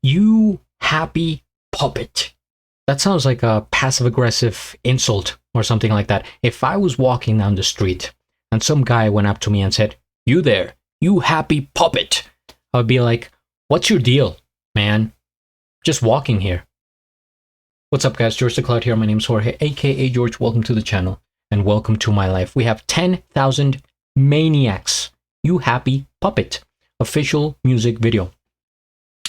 You happy puppet. That sounds like a passive-aggressive insult or something like that. If I was walking down the street and some guy went up to me and said, "You there, you happy puppet," I would be like, "What's your deal, man? Just walking here." What's up, guys? GeorgeTheCloud here. My name's Jorge, aka George. Welcome to the channel and welcome to my life. We have 10,000 Maniacs. You happy puppet. Official music video.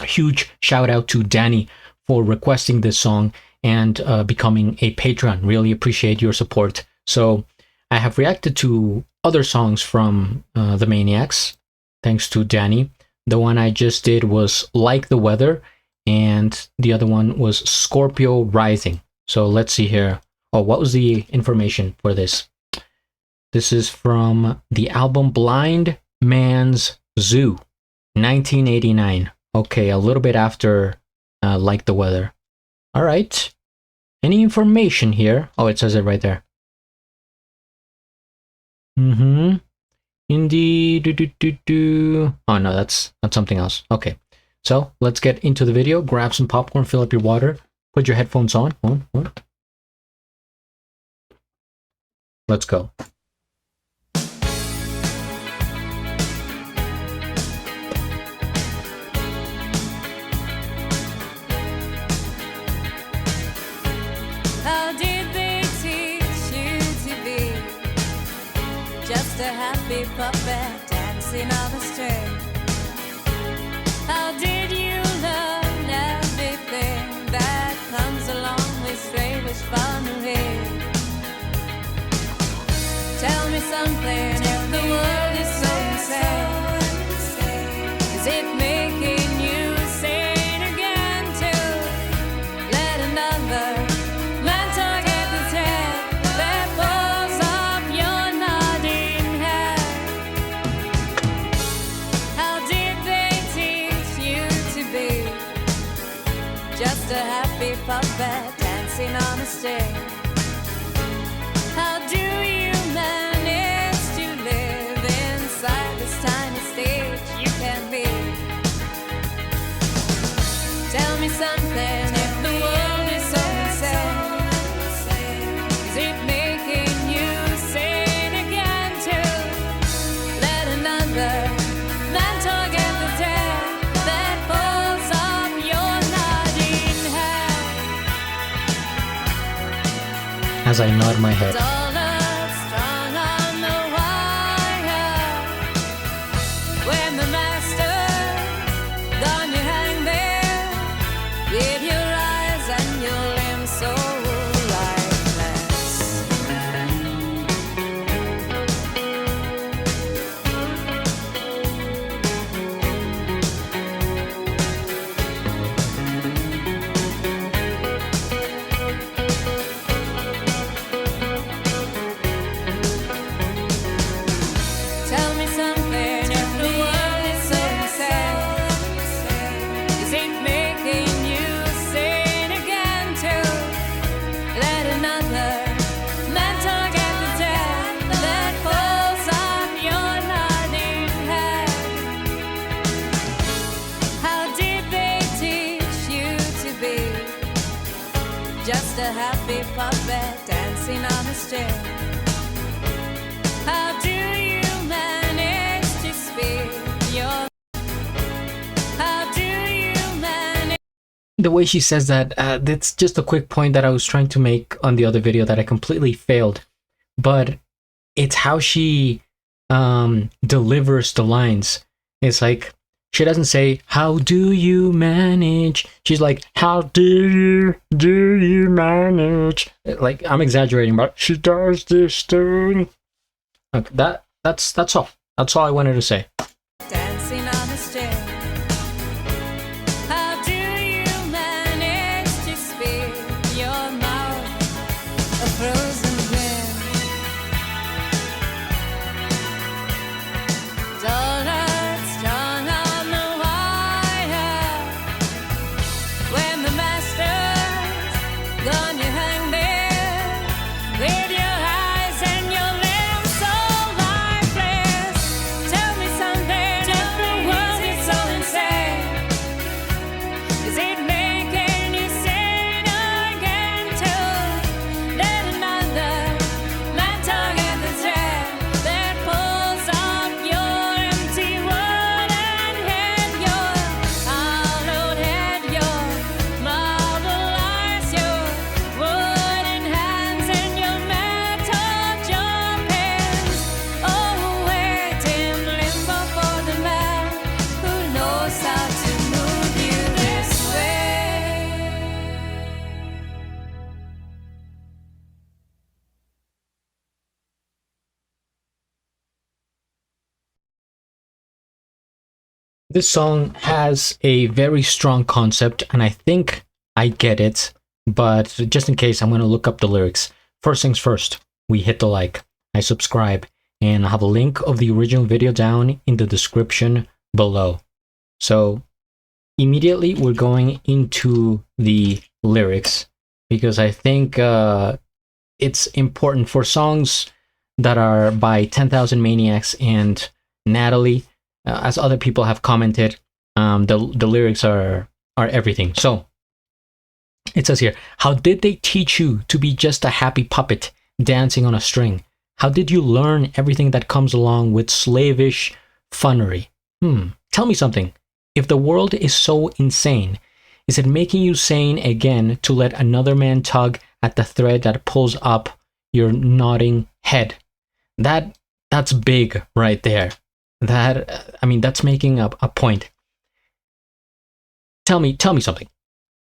A huge shout out to Danny for requesting this song and becoming a patron. Really appreciate your support. So I have reacted to other songs from the Maniacs, thanks to Danny. The one I just did was Like the Weather, and the other one was Scorpio Rising. So let's see here. Oh, what was the information for this? This is from the album Blind Man's Zoo, 1989. Okay, a little bit after Like the Weather. All right. Any information here? Oh, it says it right there. Indeed. Oh no, that's something else. Okay. So let's get into the video. Grab some popcorn, fill up your water, put your headphones on. Let's go. How did they teach you to be just a happy puppet dancing on a string? How did you learn everything that comes along with strange funny? Tell me something, if the world is so insane, is it making you sane again to let another man talk at the head that falls off your nodding head? How did they teach you to be just a happy puppet dancing on a string? How do you manage to live inside this tiny stage you can be? Tell me something, if the world is so insane, is it making you sane again to let another man talk at the tail that falls off your nodding head? As I nod my head. Dollar strung on the wire. When the master's gone, you hang there with your eyes and your limbs so lifeless. Tell me something, if the world is so insane, is it making you sane again to let another man talk at the tail that falls off your nodding head? How did they teach you to be just a happy puppet dancing on a string? How do you manage to speak your? How do you manage? The way she says that, that's just a quick point that I was trying to make on the other video that I completely failed. But it's how she delivers the lines. It's like, she doesn't say, "How do you manage?" She's like, "How do you manage?" Like, I'm exaggerating, but she does this thing. Okay, that's all. That's all I wanted to say. Dancing on a string. How do you manage to speak your mouth a frozen grin? Dollar strung on the wire. When the master's gone, you hang there with your eyes and your limbs so lifeless. Tell me something. This song has a very strong concept, and I think I get it, but just in case, I'm going to look up the lyrics. First things first, we hit the like, I subscribe, and I have a link of the original video down in the description below. So immediately we're going into the lyrics, because I think it's important for songs that are by 10,000 Maniacs and Natalie. As other people have commented, the lyrics are everything. So it says here, how did they teach you to be just a happy puppet dancing on a string? How did you learn everything that comes along with slavish funnery? Tell me something. If the world is so insane, is it making you sane again to let another man tug at the thread that pulls up your nodding head? That's big right there. That's making a point. Tell me something.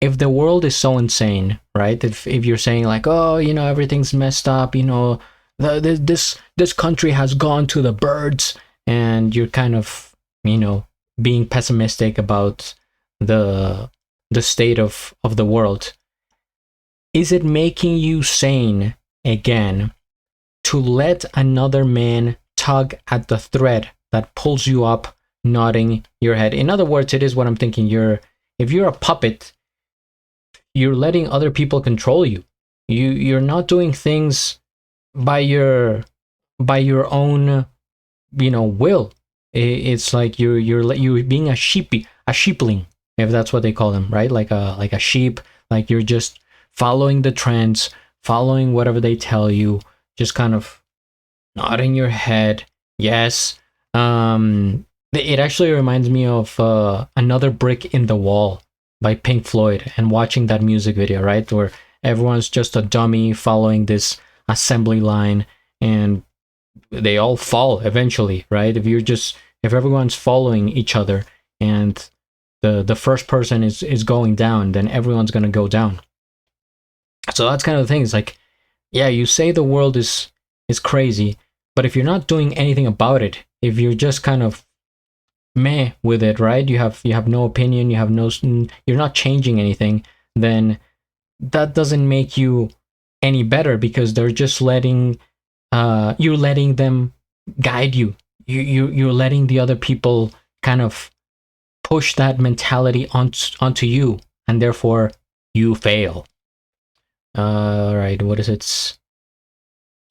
If the world is so insane, right? If you're saying like, oh, everything's messed up, this country has gone to the birds, and you're kind of, being pessimistic about the state of the world, is it making you sane again to let another man tug at the thread that pulls you up, nodding your head? In other words, it is what I'm thinking. If you're a puppet, you're letting other people control you. You're not doing things by your own, will. It's like you're being a sheepling, if that's what they call them, right? Like a sheep. Like you're just following the trends, following whatever they tell you, just kind of nodding your head. Yes. It actually reminds me of Another Brick in the Wall by Pink Floyd, and watching that music video, right, where everyone's just a dummy following this assembly line, and they all fall eventually, right? If everyone's following each other and the first person is going down, then everyone's gonna go down. So that's kind of the thing. It's like, yeah, you say the world is crazy, but if you're not doing anything about it, if you're just kind of meh with it, right? You have no opinion, you're not changing anything, then that doesn't make you any better, because they're just letting them guide you. You're letting the other people kind of push that mentality onto you, and therefore you fail. All right, what is it?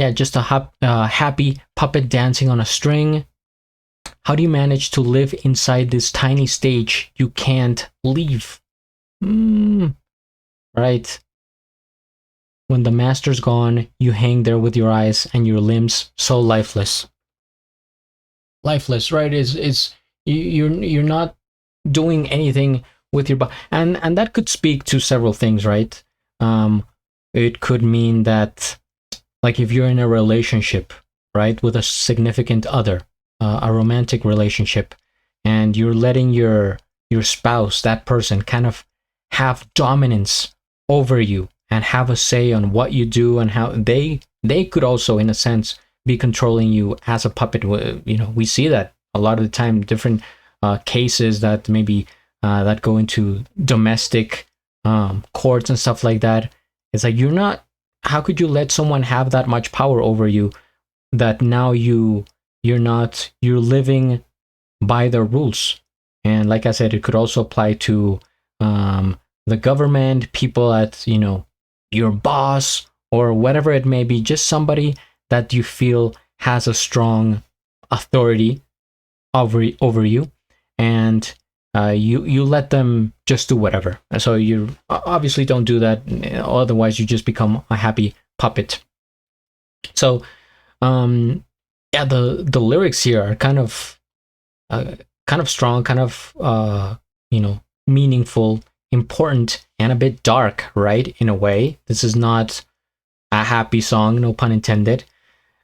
Yeah, just a happy puppet dancing on a string. How do you manage to live inside this tiny stage you can't leave? Right. When the master's gone, you hang there with your eyes and your limbs so lifeless. Lifeless, right? You're not doing anything with your body, and that could speak to several things, right? It could mean that, like, if you're in a relationship, right, with a significant other, a romantic relationship, and you're letting your spouse, that person, kind of have dominance over you and have a say on what you do, and how they could also, in a sense, be controlling you as a puppet. We see that a lot of the time, different cases that maybe that go into domestic courts and stuff like that. It's like, how could you let someone have that much power over you, that now you're living by their rules? And like I said, it could also apply to the government, people at, your boss, or whatever it may be, just somebody that you feel has a strong authority over you, and you let them just do whatever. So you obviously don't do that, otherwise you just become a happy puppet. So yeah, the lyrics here are kind of strong, kind of meaningful, important, and a bit dark, right? In a way, this is not a happy song, no pun intended.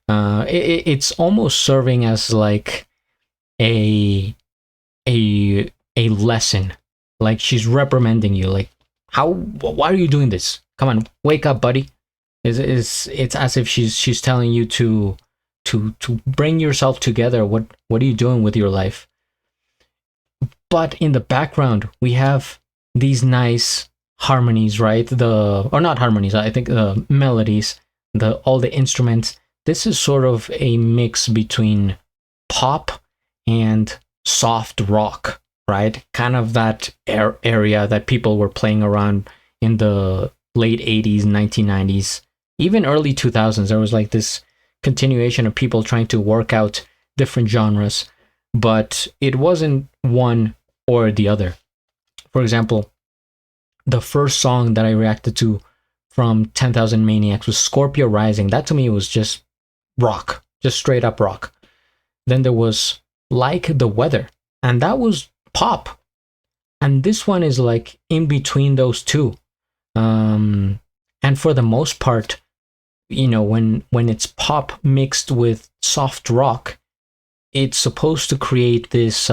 It's almost serving as like a lesson, like she's reprimanding you, like, why are you doing this? Come on, wake up, buddy. It's as if she's telling you to bring yourself together. What are you doing with your life? but in the background we have these nice harmonies, right? Or not harmonies, I think melodies, all the instruments. This is sort of a mix between pop and soft rock, right? Kind of that area that people were playing around in the late 80s, 1990s, even early 2000s. There was like this continuation of people trying to work out different genres, but it wasn't one or the other. For example, the first song that I reacted to from 10,000 Maniacs was Scorpio Rising. That to me was just rock, just straight up rock. Then there was Like the Weather, and that was pop. And this one is like in between those two. And for the most part, you know, when it's pop mixed with soft rock, it's supposed to create this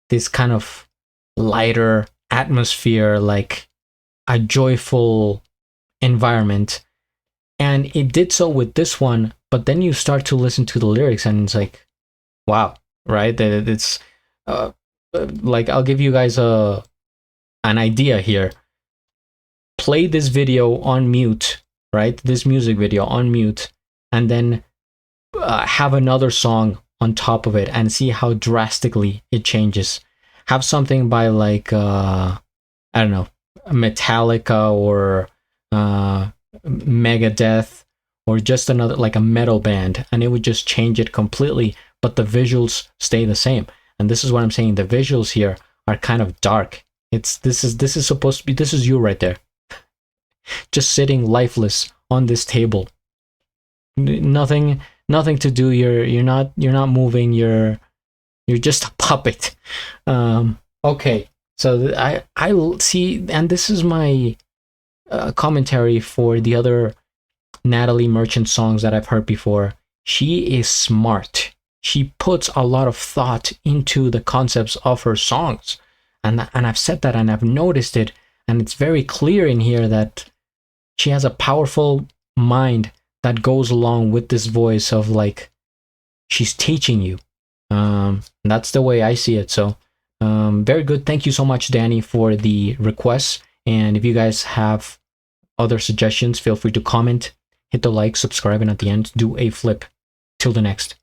this kind of lighter atmosphere, like a joyful environment. And it did so with this one, but then you start to listen to the lyrics and it's like, wow, right? It's like, I'll give you guys an idea here. Play this video on mute, right? This music video on mute, and then have another song on top of it and see how drastically it changes. Have something by like I don't know, Metallica or Megadeth, or just another like a metal band, and it would just change it completely, but the visuals stay the same. And this is what I'm saying, the visuals here are kind of dark. This is supposed to be, this is you right there, just sitting lifeless on this table. Nothing to do. You're not moving. You're just a puppet. Okay, so I see, and this is my commentary for the other Natalie Merchant songs that I've heard before. She is smart. She puts a lot of thought into the concepts of her songs, and I've said that, and I've noticed it, and it's very clear in here that she has a powerful mind that goes along with this voice of like, she's teaching you. That's the way I see it. So very good. Thank you so much, Danny, for the requests. And if you guys have other suggestions, feel free to comment, hit the like, subscribe, and at the end, do a flip. Till the next.